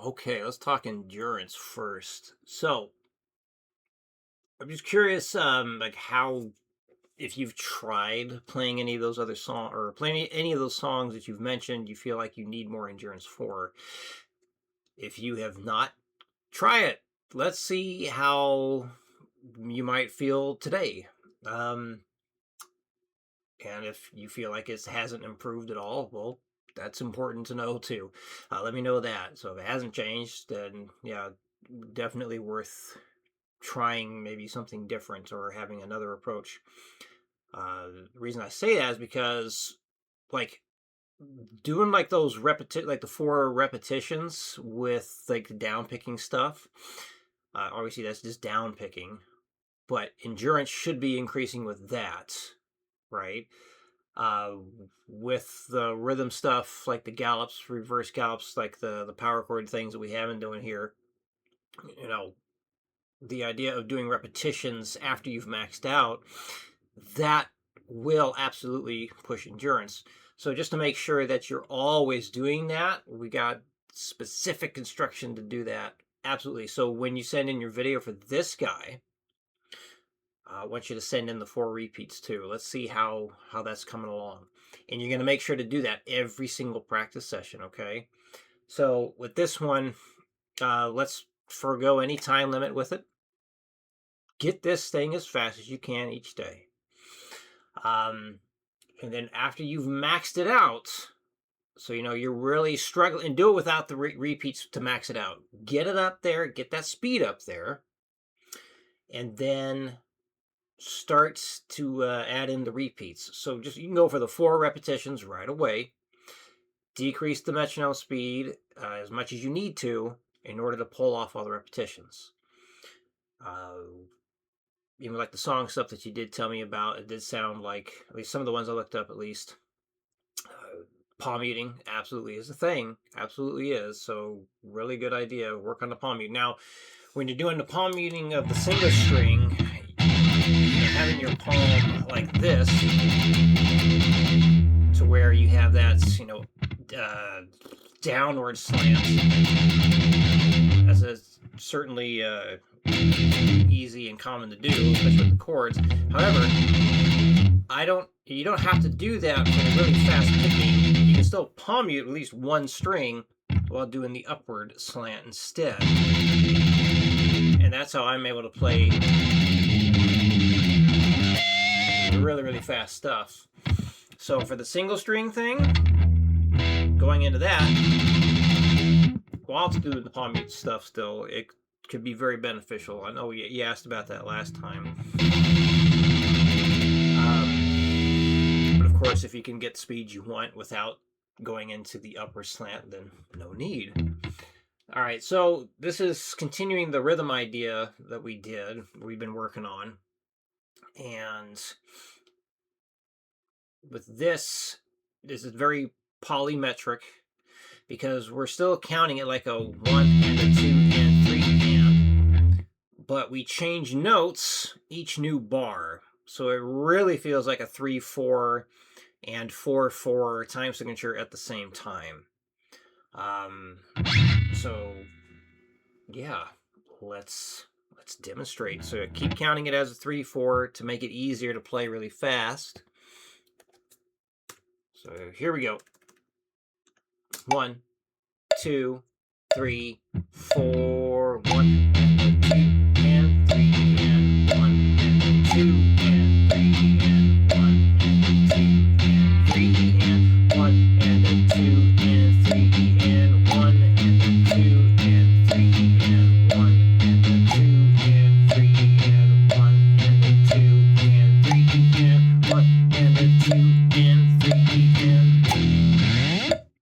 Okay, let's talk endurance first. So, I'm just curious, like how if you've tried playing any of those other songs or playing any of those songs that you've mentioned, you feel like you need more endurance for. If you have not, try it. Let's see how you might feel today. Um, and if you feel like it hasn't improved at all, well, that's important to know too. Let me know that. So if it hasn't changed, then yeah, definitely worth trying maybe something different or having another approach. The reason I say that is because, like, doing like like the four repetitions with like the down picking stuff. Obviously, that's just down picking, but endurance should be increasing with that, right? Uh, with the rhythm stuff, like the gallops, reverse gallops, like the power chord things that we have been doing here, you know, the idea of doing repetitions after you've maxed out, that will absolutely push endurance. So just to make sure that you're always doing that, we got specific instruction to do that. Absolutely. So when you send in your video for this guy, I want you to send in the 4 repeats too. Let's see how that's coming along. And you're going to make sure to do that every single practice session, okay? So with this one, let's forego any time limit with it. Get this thing as fast as you can each day. And then after you've maxed it out, so you're really struggling, and do it without the repeats to max it out. Get it up there, get that speed up there, and then start to add in the repeats. So just you can go for the 4 repetitions right away. Decrease the metronome speed as much as you need to in order to pull off all the repetitions. Even like the song stuff that you did tell me about, it did sound like, at least some of the ones I looked up at least, palm muting absolutely is a thing. Absolutely is. So really good idea. Work on the palm muting. Now, when you're doing the palm muting of the single string, you're having your palm like this to where you have that, downward slant. That's certainly easy and common to do, especially with the chords. However, you don't have to do that for the really fast picking. You can still palm mute at least one string while doing the upward slant instead. And that's how I'm able to play really, really fast stuff. So for the single string thing, going into that, while it's doing the palm mute stuff still, it could be very beneficial. I know you asked about that last time. But of course, if you can get the speed you want without going into the upper slant, then no need. All right, so this is continuing the rhythm idea that we've been working on. And with this is very polymetric because we're still counting it like a 1 and a 2 and 3 and, but we change notes each new bar. So it really feels like a 3/4 and 4/4 time signature at the same time. So yeah, let's demonstrate. So keep counting it as a 3/4 to make it easier to play really fast. So here we go. 1, 2, 3, 4, 1 and 2 and 3 and 1 and 2 and 3 and 1 and 2 and 3 and 1 and 2 and 3 and 1 and 2 and 3 and 1 and 2 and 3 and 1 and 2 and 3 and 1 and 2 and 3 and.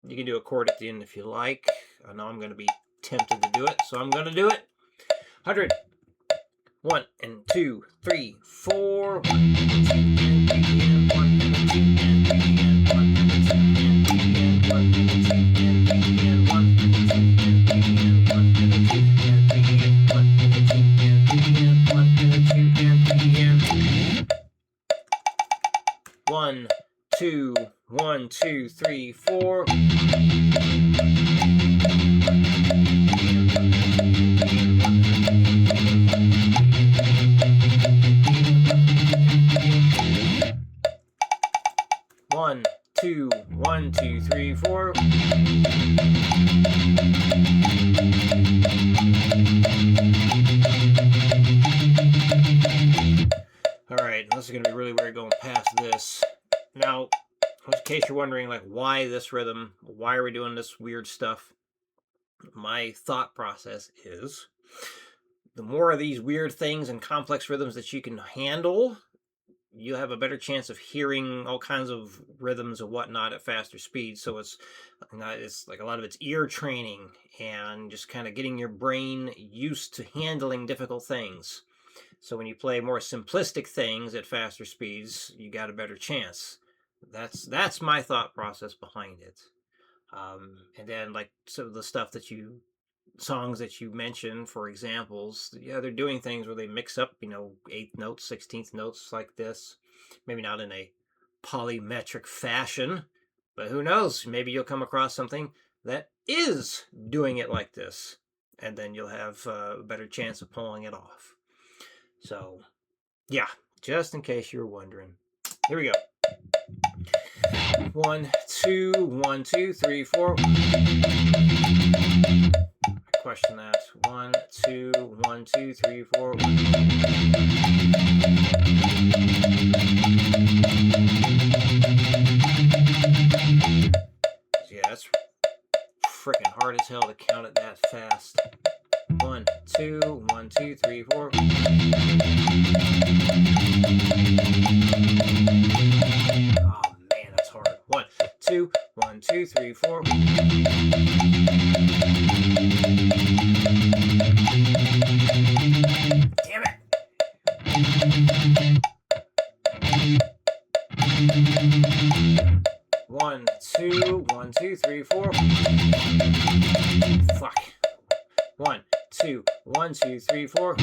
You can do a chord at the end if you like. I know I'm going to be tempted to do it, so I'm going to do it. 100. 1 and 2, 3, 4. 1 and 2 and 3 and 1 and 2 and 3 and 1 and 2 and 3 and 1 and 2 and 3 and 1 and 2 and 3 and 1 and 2 and 3 and 1 and 2 and 3 and 1 and 2 and 3 and 1, 2, 1, 2, 3, 4. you're wondering, like, why this rhythm? Why are we doing this weird stuff? My thought process is the more of these weird things and complex rhythms that you can handle, you have a better chance of hearing all kinds of rhythms and whatnot at faster speeds. So it's like a lot of it's ear training and just kind of getting your brain used to handling difficult things. So when you play more simplistic things at faster speeds, you got a better chance. That's my thought process behind it. And then like some of the stuff that you songs that you mentioned for examples, yeah, they're doing things where they mix up, eighth notes, 16th notes like this. Maybe not in a polymetric fashion, but who knows? Maybe you'll come across something that is doing it like this, and then you'll have a better chance of pulling it off. So, yeah, just in case you were wondering. Here we go. 1, 2, 1, 2, 3, 4. Question that. 1, 2, 1, 2, 3, 4. Yeah, that's freaking hard as hell to count it that fast. 1, 2, 1, 2, 3, 4. Oh man, that's hard. 1, 2, 1, 2, 3, 4. Damn it. 1, 2, 1, 2, 3, 4. Fuck. 1, 2, 1, 2, 3, 4.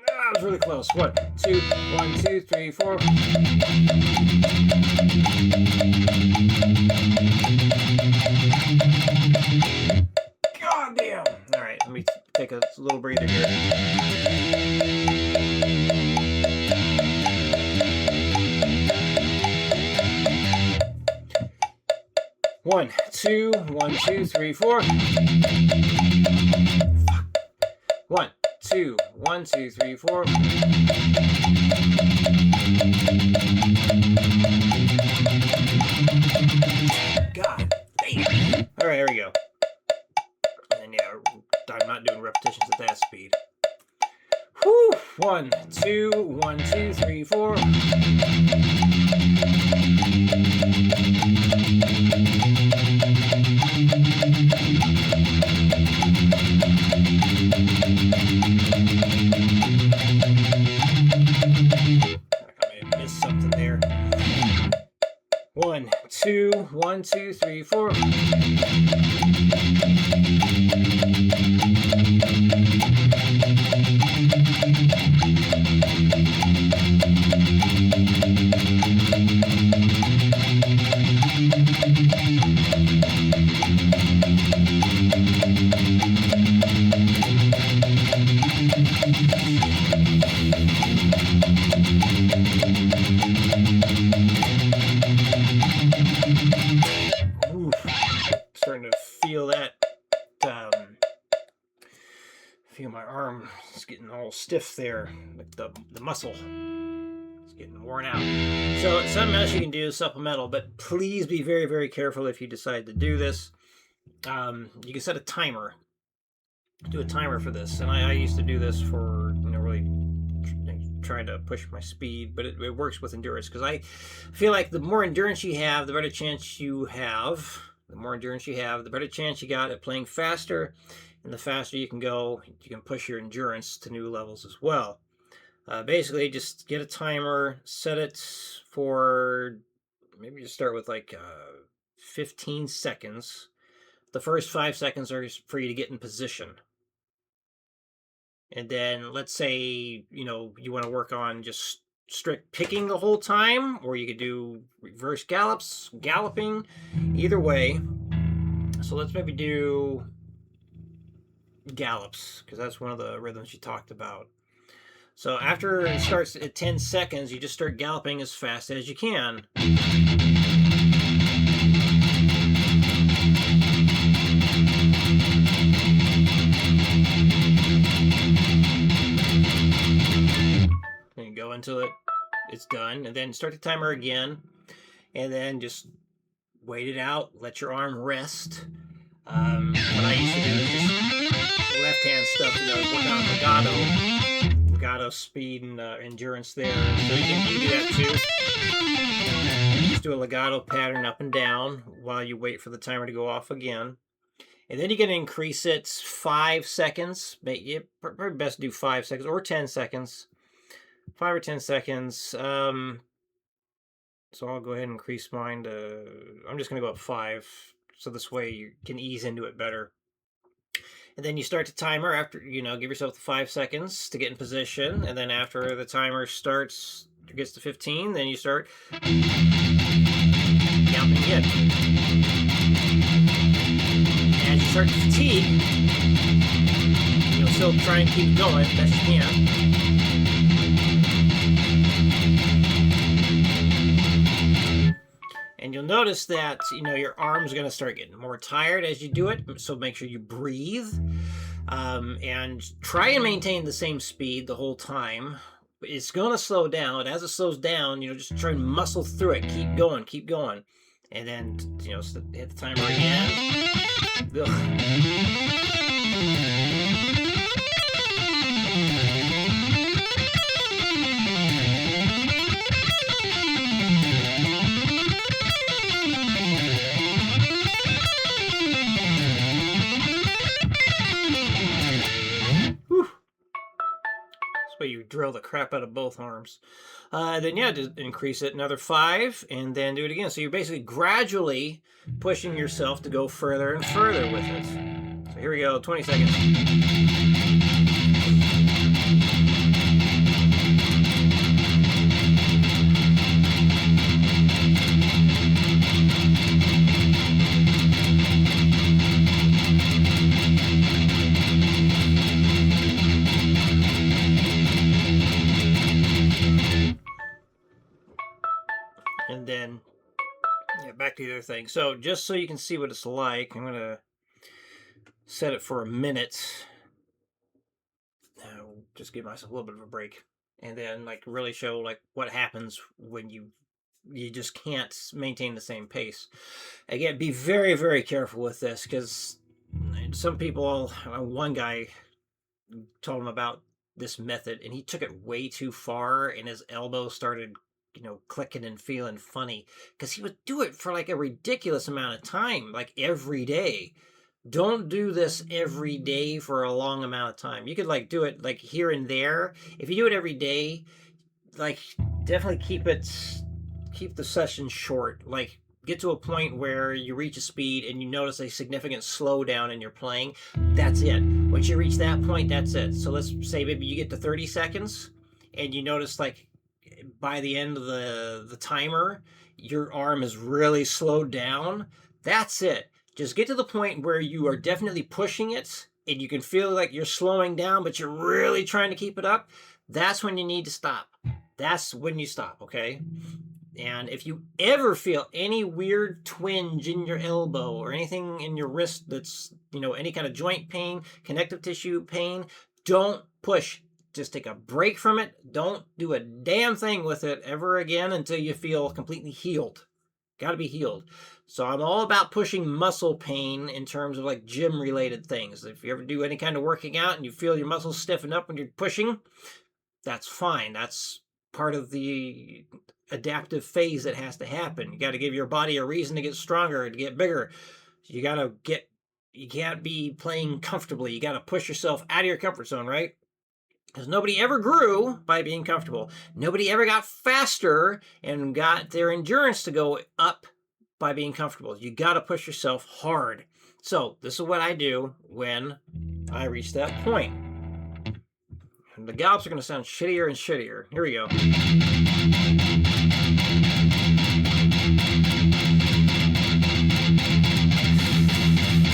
That was really close. 1, 2, 1, 2, 3, 4. God damn. All right, let me take a little breather here. One, two, 1, 2, 3, 4. Fuck. 1, 2, 1, 2, 3, 4. God damn. All right, here we go. And yeah, I'm not doing repetitions at that speed. Whew. 1, 2, 1, 2, 3, 4. I may have missed something there. 1, 2, 1, 2, 3, 4. Ooh, starting to feel that. Feel my arm is getting all stiff there, like the muscle is getting worn out. So something else you can do is supplemental, but please be very, very careful if you decide to do this. You can set a timer. Do a timer for this, and I used to do this for really trying to push my speed, but it works with endurance because I feel like the more endurance you have, the better chance you have. The more endurance you have, the better chance you got at playing faster, and the faster you can go, you can push your endurance to new levels as well. Basically, just get a timer, set it for, maybe just start with like 15 seconds. The first 5 seconds are for you to get in position. And then let's say, you want to work on just strict picking the whole time, or you could do reverse galloping, either way. So let's maybe do gallops, because that's one of the rhythms you talked about. So after it starts at 10 seconds, you just start galloping as fast as you can. until it's done, and then start the timer again, and then just wait it out. Let your arm rest. What I used to do is just left hand stuff, work on legato speed and endurance there. So you can do that too. Just do a legato pattern up and down while you wait for the timer to go off again. And then you're going to increase it 5 seconds. Probably best to do 5 seconds or 10 seconds. 5 or 10 seconds. So I'll go ahead and increase mine to, I'm just going to go up 5. So this way you can ease into it better. And then you start the timer after, give yourself the 5 seconds to get in position. And then after the timer gets to 15, then you start counting it. As you start to fatigue, you'll still try and keep going best you can. And you'll notice that, your arms are going to start getting more tired as you do it. So make sure you breathe and try and maintain the same speed the whole time. It's going to slow down. As it slows down, just try and muscle through it. Keep going. And then, hit the timer again. But you drill the crap out of both arms. Then just increase it another 5 and then do it again. So you're basically gradually pushing yourself to go further and further with it. So here we go, 20 seconds. And then, back to the other thing. So just so you can see what it's like, I'm going to set it for a minute. I'll just give myself a little bit of a break. And then, really show, what happens when you just can't maintain the same pace. Again, be very, very careful with this, because some people, one guy told him about this method, and he took it way too far, and his elbow started clicking and feeling funny, because he would do it for a ridiculous amount of time, every day. Don't do this every day for a long amount of time. You could do it here and there. If you do it every day, definitely keep the session short. Get to a point where you reach a speed and you notice a significant slowdown in your playing. That's it. Once you reach that point, that's it. So let's say maybe you get to 30 seconds and you notice by the end of the timer, your arm is really slowed down. That's it. Just get to the point where you are definitely pushing it and you can feel like you're slowing down, but you're really trying to keep it up. That's when you need to stop. That's when you stop, okay? And if you ever feel any weird twinge in your elbow or anything in your wrist that's, any kind of joint pain, connective tissue pain, don't push. Just take a break from it. Don't do a damn thing with it ever again until you feel completely healed. Got to be healed. So I'm all about pushing muscle pain in terms of gym related things. If you ever do any kind of working out and you feel your muscles stiffen up when you're pushing, that's fine. That's part of the adaptive phase that has to happen. You got to give your body a reason to get stronger, to get bigger. You can't be playing comfortably. You got to push yourself out of your comfort zone, right? Because nobody ever grew by being comfortable. Nobody ever got faster and got their endurance to go up by being comfortable. You got to push yourself hard. So this is what I do when I reach that point. And the gallops are going to sound shittier and shittier. Here we go.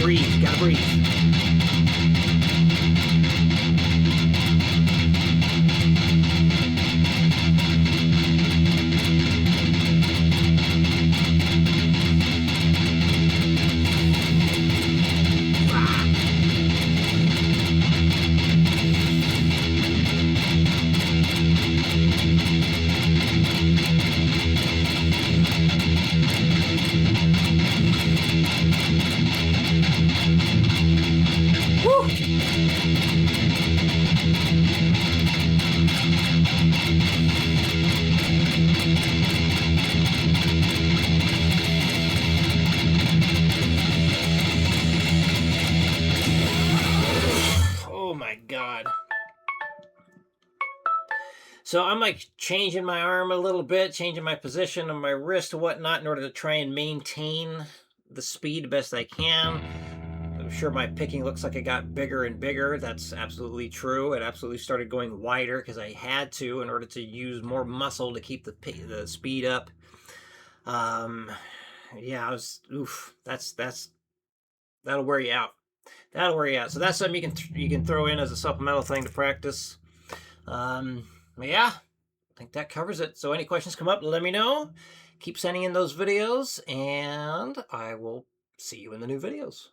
Breathe. Got to breathe. So I'm like changing my arm a little bit, changing my position of my wrist and whatnot in order to try and maintain the speed the best I can. I'm sure my picking looks like it got bigger and bigger. That's absolutely true. It absolutely started going wider because I had to in order to use more muscle to keep the speed up. Um, yeah, I was oof. That's that'll wear you out. That'll wear you out. So that's something you can throw in as a supplemental thing to practice. But yeah, I think that covers it. So any questions come up, let me know. Keep sending in those videos, and I will see you in the new videos.